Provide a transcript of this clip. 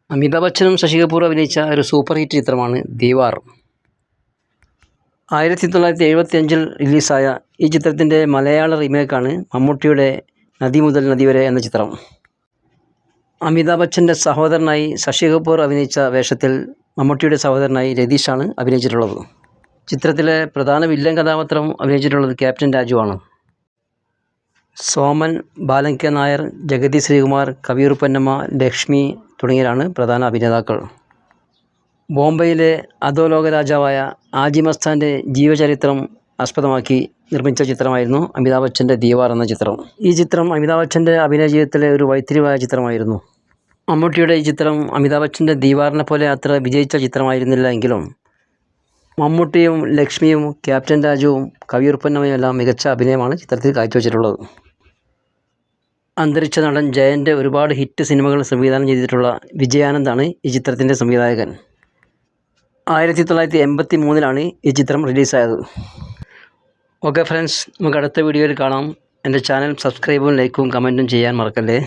അമിതാഭ് ബച്ചനും ശശി കപൂറും അഭിനയിച്ച ഒരു super hit ചിത്രമാണ് ദീവാർ. 1975 റിലീസായ ഈ ചിത്രത്തിൻ്റെ മലയാള റീമേക്കാണ് മമ്മൂട്ടിയുടെ നദി മുതൽ നദി വരെ എന്ന ചിത്രം. അമിതാഭ് ബച്ചൻ്റെ സഹോദരനായി ശശി കപൂർ അഭിനയിച്ച വേഷത്തിൽ മമ്മൂട്ടിയുടെ സഹോദരനായി രതീഷാണ് അഭിനയിച്ചിട്ടുള്ളത്. ചിത്രത്തിലെ പ്രധാന വില്ലൻ കഥാപാത്രം അഭിനയിച്ചിട്ടുള്ളത് ക്യാപ്റ്റൻ രാജുവാണ്. സോമൻ, ബാലൻ കെ നായർ, ജഗതി ശ്രീകുമാർ, കവിയൂർ പൊന്നമ്മ, ലക്ഷ്മി തുടങ്ങിയവരാണ് പ്രധാന അഭിനേതാക്കൾ. ബോംബെയിലെ അധോലോക രാജാവായ ആജി മസ്താൻ്റെ ജീവചരിത്രം ആസ്പദമാക്കി നിർമ്മിച്ച ചിത്രമായിരുന്നു അമിതാഭ് ബച്ചൻ്റെ ദീവാർ എന്ന ചിത്രം. ഈ ചിത്രം അമിതാഭ് ബച്ചൻ്റെ അഭിനയ ജീവിതത്തിലെ ഒരു വഴിത്തിരിവായ ചിത്രമായിരുന്നു. മമ്മൂട്ടിയുടെ ഈ ചിത്രം അമിതാഭ് ബച്ചൻ്റെ ദീവാറിനെ പോലെ അത്ര വിജയിച്ച ചിത്രമായിരുന്നില്ല എങ്കിലും മമ്മൂട്ടിയും ലക്ഷ്മിയും ക്യാപ്റ്റൻ രാജുവും കവിയൂർ പൊന്നമ്മയും എല്ലാം മികച്ച അഭിനയമാണ് ചിത്രത്തിൽ കാഴ്ചവെച്ചിട്ടുള്ളത്. അന്തരിച്ച നടൻ ജയൻ്റെ ഒരുപാട് ഹിറ്റ് സിനിമകൾ സംവിധാനം ചെയ്തിട്ടുള്ള വിജയാനന്ദാണ് ഈ ചിത്രത്തിൻ്റെ സംവിധായകൻ. 1983 ഈ ചിത്രം റിലീസായത്. ഓക്കെ ഫ്രണ്ട്സ്, നമുക്ക് അടുത്ത വീഡിയോയിൽ കാണാം. എൻ്റെ ചാനൽ സബ്സ്ക്രൈബും ലൈക്കും കമൻറ്റും ചെയ്യാൻ മറക്കല്ലേ.